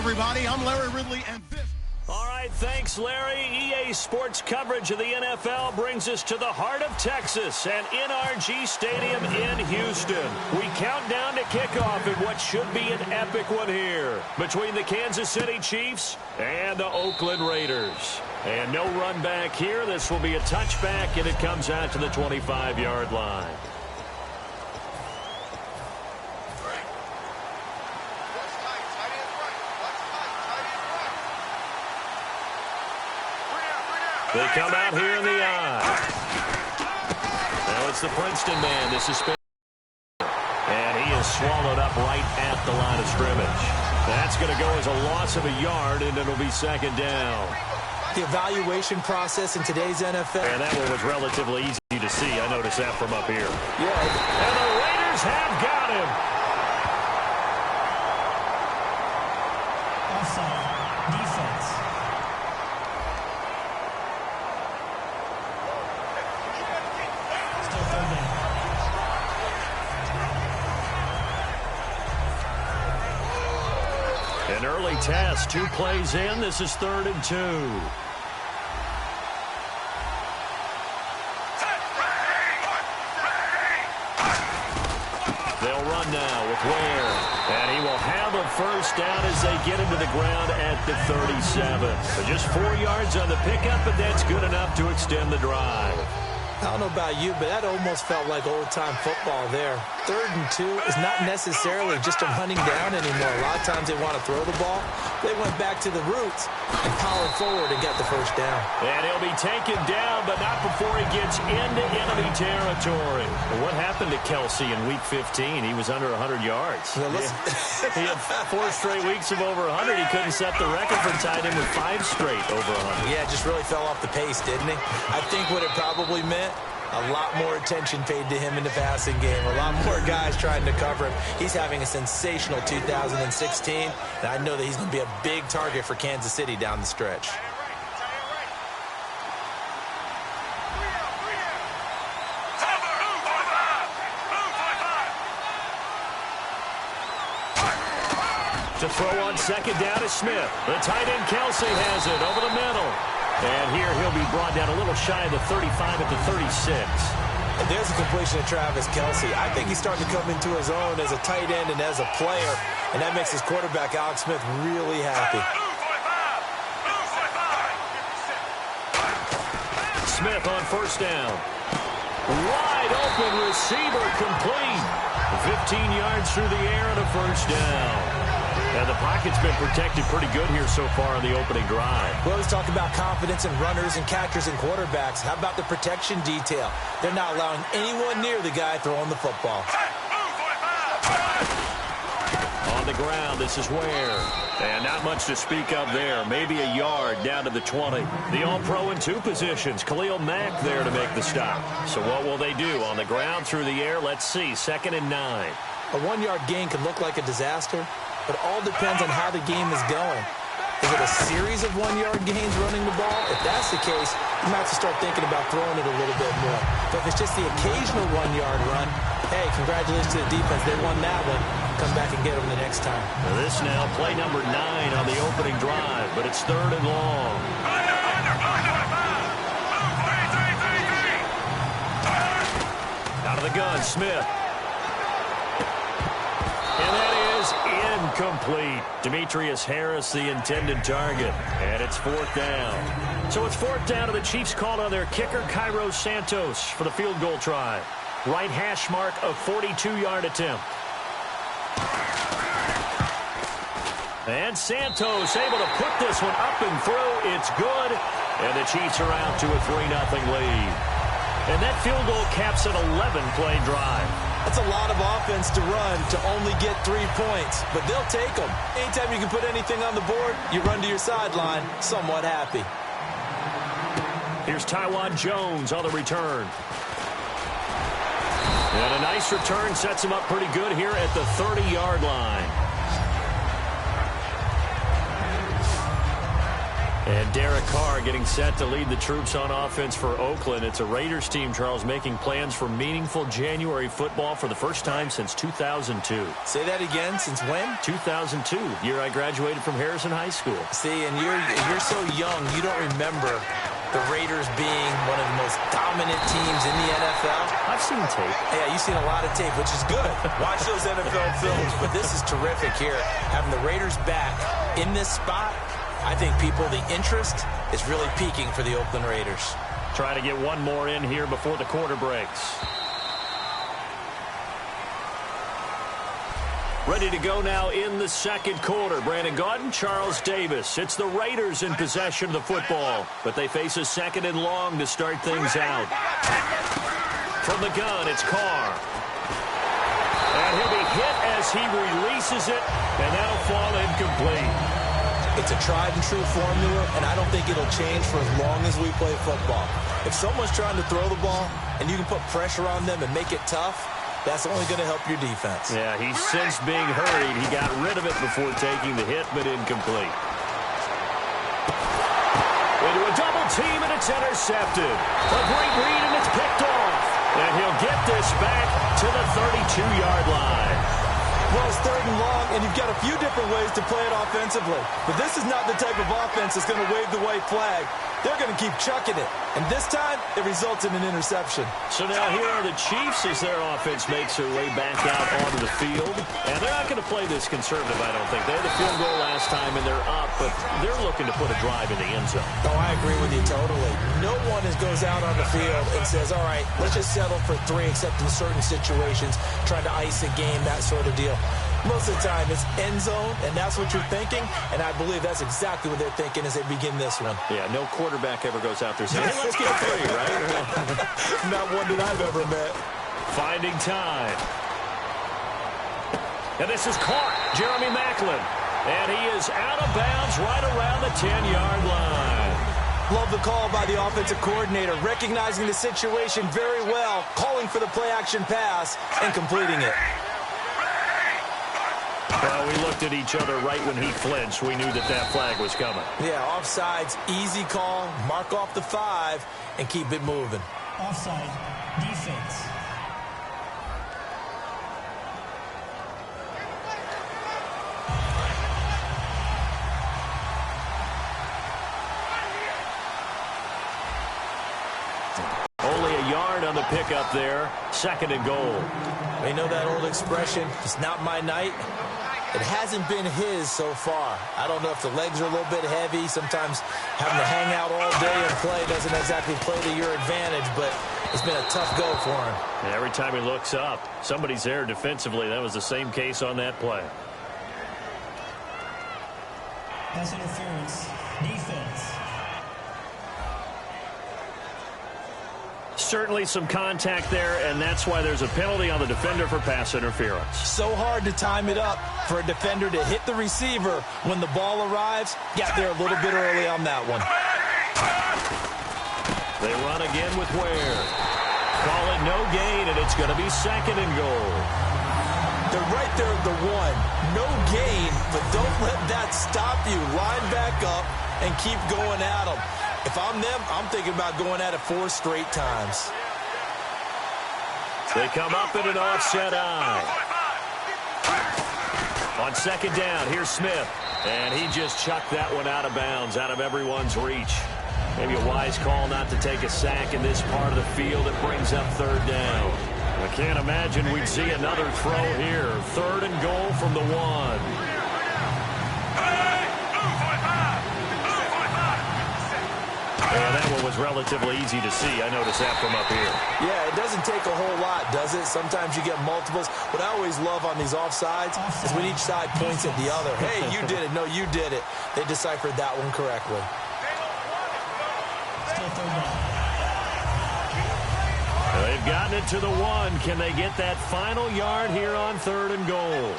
everybody. I'm Larry Ridley, and this... All right, thanks, Larry. EA Sports coverage of the NFL brings us to the heart of Texas and NRG Stadium in Houston. We count down to kickoff in what should be an epic one here between the Kansas City Chiefs and the Oakland Raiders. And no run back here. This will be a touchback, and it comes out to the 25-yard line. They come out here in the eye. Now it's the Princeton man. This is Spence. And he is swallowed up right at the line of scrimmage. That's going to go as a loss of a yard, and it'll be second down. The evaluation process in today's NFL. And that one was relatively easy to see. I noticed that from up here. Yeah. And the Raiders have got him. Offside. Defense. Still third down. An early test. 2 plays in. This is 3rd and 2. They'll run now with Ware. And he will have a first down as they get him to the ground at the 37. So just 4 yards on the pickup, but that's good enough to extend the drive. I don't know about you, but that almost felt like old-time football there. 3rd and 2 is not necessarily just a running down anymore. A lot of times they want to throw the ball. They went back to the roots and powered forward and got the first down. And he'll be taken down, but not before he gets into enemy territory. Well, what happened to Kelsey in Week 15? He was under 100 yards. Yeah, He had 4 straight weeks of over 100. He couldn't set the record for tight end with 5 straight over 100. Yeah, just really fell off the pace, didn't he? I think what it probably meant, a lot more attention paid to him in the passing game. A lot more guys trying to cover him. He's having a sensational 2016, and I know that he's going to be a big target for Kansas City down the stretch. To throw on second down is Smith. The tight end Kelsey has it over the middle. And here he'll be brought down a little shy of the 35 at the 36. And there's a completion to Travis Kelsey. I think he's starting to come into his own as a tight end and as a player, and that makes his quarterback, Alex Smith, really happy. Smith on first down. Wide open receiver complete. 15 yards through the air and a first down. And the pocket's been protected pretty good here so far on the opening drive. We always talk about confidence in runners and catchers and quarterbacks. How about the protection detail? They're not allowing anyone near the guy throwing the football. On the ground, this is Ware. And not much to speak of there. Maybe a yard down to the 20. The All-Pro in 2 positions. Khalil Mack there to make the stop. So what will they do? On the ground, through the air? Let's see. 2nd and 9. A 1-yard gain can look like a disaster, but all depends on how the game is going. Is it a series of 1-yard gains running the ball? If that's the case, you might have to start thinking about throwing it a little bit more. But if it's just the occasional 1-yard run, hey, congratulations to the defense. They won that one. Come back and get them the next time. Now this now, play number 9 on the opening drive, but it's 3rd and long. Out of the gun, Smith. And that is incomplete. Demetrius Harris, the intended target. And it's 4th down. So it's 4th down, and the Chiefs called on their kicker, Cairo Santos, for the field goal try. Right hash mark of 42-yard attempt. And Santos able to put this one up and through. It's good. And the Chiefs are out to a 3-0 lead. And that field goal caps an 11-play drive. That's a lot of offense to run to only get 3 points, but they'll take them. Anytime you can put anything on the board, you run to your sideline somewhat happy. Here's Tywan Jones on the return. And a nice return sets him up pretty good here at the 30-yard line. And Derek Carr getting set to lead the troops on offense for Oakland. It's a Raiders team, Charles, making plans for meaningful January football for the first time since 2002. Say that again, since when? 2002, year I graduated from Harrison High School. See, and you're so young, you don't remember the Raiders being one of the most dominant teams in the NFL. I've seen tape. Yeah, you've seen a lot of tape, which is good. Watch those NFL films. But this is terrific here. Having the Raiders back in this spot, I think the interest is really peaking for the Oakland Raiders. Trying to get one more in here before the quarter breaks. Ready to go now in the second quarter. Brandon Gaudin, Charles Davis. It's the Raiders in possession of the football, but they face a second and long to start things out. From the gun, it's Carr. And he'll be hit as he releases it, and that'll fall incomplete. It's a tried-and-true formula, and I don't think it'll change for as long as we play football. If someone's trying to throw the ball, and you can put pressure on them and make it tough, that's only going to help your defense. Yeah, he sensed being hurried. He got rid of it before taking the hit, but incomplete. Into a double team, and it's intercepted. A great read, and it's picked off. And he'll get this back to the 32-yard line. Well, it's third and long, and you've got a few different ways to play it offensively. But this is not the type of offense that's going to wave the white flag. They're going to keep chucking it. And this time, it results in an interception. So now here are the Chiefs as their offense makes their way back out onto the field. And they're not going to play this conservative, I don't think. They had a field goal last time, and they're up, but they're looking to put a drive in the end zone. Oh, I agree with you totally. No one goes out on the field and says, all right, let's just settle for 3, except in certain situations, trying to ice a game, that sort of deal. Most of the time, it's end zone, and that's what you're thinking, and I believe that's exactly what they're thinking as they begin this one. Yeah, no quarterback ever goes out there saying, hey, let's get 3, right? Not one that I've ever met. Finding time. And this is caught. Jeremy Maclin. And he is out of bounds right around the 10-yard line. Love the call by the offensive coordinator, recognizing the situation very well, calling for the play-action pass, and completing it. Well, we looked at each other right when he flinched. We knew that flag was coming. Yeah, offsides, easy call, mark off the 5, and keep it moving. Offside, defense. Only a yard on the pickup there. Second and goal. You know that old expression, it's not my night? It hasn't been his so far. I don't know if the legs are a little bit heavy. Sometimes having to hang out all day and play doesn't exactly play to your advantage, but it's been a tough go for him. And every time he looks up, somebody's there defensively. That was the same case on that play. Pass interference, defense. Certainly some contact there, and that's why there's a penalty on the defender for pass interference. So hard to time it up for a defender to hit the receiver when the ball arrives. Got there a little bit early on that one. They run again with Ware. Call it no gain, and it's going to be second and goal. They're right there at the 1. No gain, but don't let that stop you. Line back up and keep going at them. If I'm them, I'm thinking about going at it 4 straight times. They come up in an offset eye. On second down, here's Smith. And he just chucked that one out of bounds, out of everyone's reach. Maybe a wise call not to take a sack in this part of the field. It brings up third down. I can't imagine we'd see another throw here. Third and goal from the 1. Yeah, that one was relatively easy to see. I noticed that from up here. Yeah, it doesn't take a whole lot, does it? Sometimes you get multiples. What I always love on these offsides is when each side points at the other. Hey, you did it. No, you did it. They deciphered that one correctly. Still third down. They've gotten it to the 1. Can they get that final yard here on third and goal?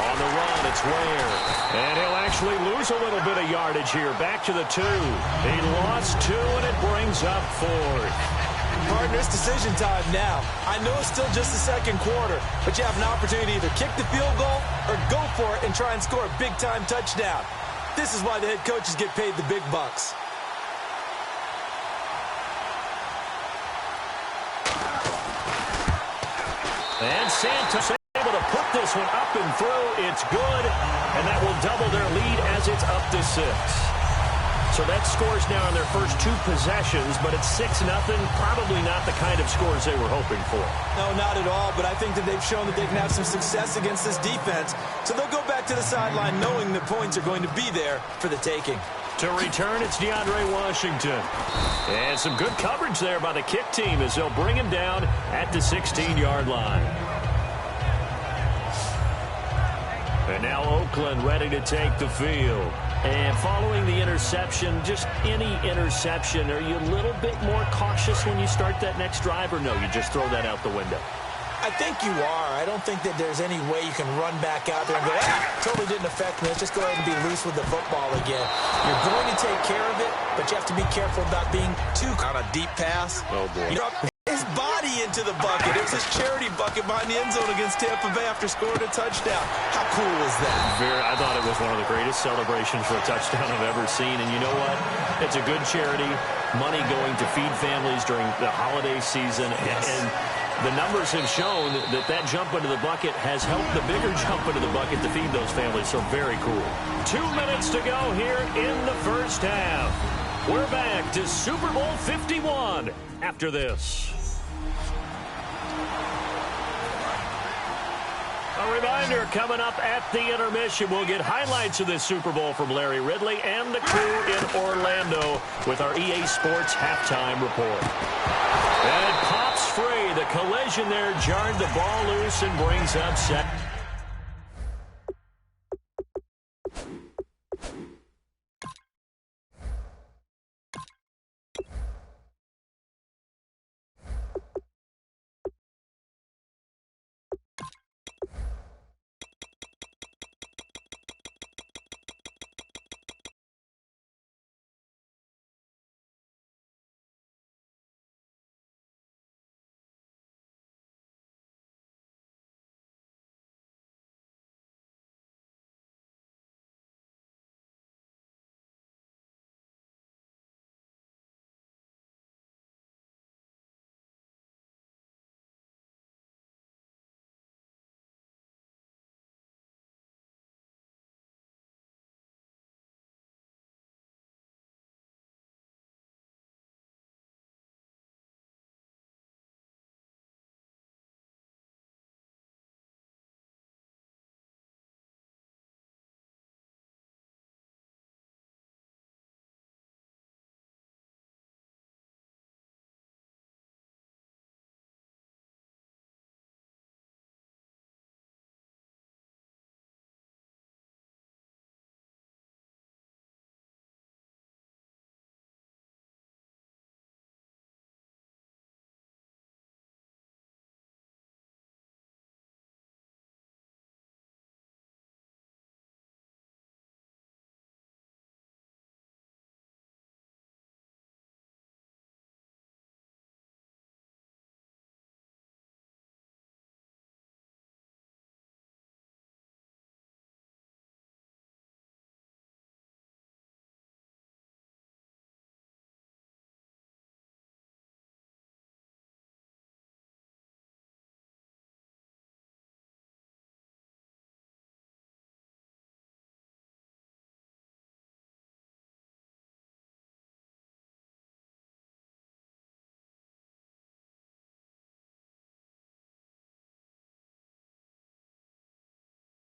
On the run, it's Ware. And he'll actually lose a little bit of yardage here. Back to the 2. He lost 2, and it brings up 4th. Partner, it's decision time now. I know it's still just the second quarter, but you have an opportunity to either kick the field goal or go for it and try and score a big-time touchdown. This is why the head coaches get paid the big bucks. And Santos able to put this one up and through. It's good, and that will double their lead as it's up to 6. So that scores now in their first 2 possessions, but it's 6-0. Probably not the kind of scores they were hoping for. No, not at all, but I think that they've shown that they can have some success against this defense. So they'll go back to the sideline knowing the points are going to be there for the taking. To return, it's DeAndre Washington. And some good coverage there by the kick team as they'll bring him down at the 16-yard line. And now Oakland ready to take the field. And following the interception, just any interception, are you a little bit more cautious when you start that next drive, or no, you just throw that out the window? I think you are. I don't think that there's any way you can run back out there and go, totally didn't affect me. Let's just go ahead and be loose with the football again. You're going to take care of it, but you have to be careful about being too on a deep pass. Oh, boy. You drop his body into the bucket. It was his charity bucket behind the end zone against Tampa Bay after scoring a touchdown. How cool was that? I thought it was one of the greatest celebrations for a touchdown I've ever seen. And you know what? It's a good charity. Money going to feed families during the holiday season. Yes. And the numbers have shown that that jump into the bucket has helped the bigger jump into the bucket to feed those families. So very cool. 2 minutes to go here in the first half. We're back to Super Bowl 51 after this. A reminder, coming up at the intermission, we'll get highlights of this Super Bowl from Larry Ridley and the crew in Orlando with our EA Sports halftime report. And it pops free. The collision there jarred the ball loose and brings up set.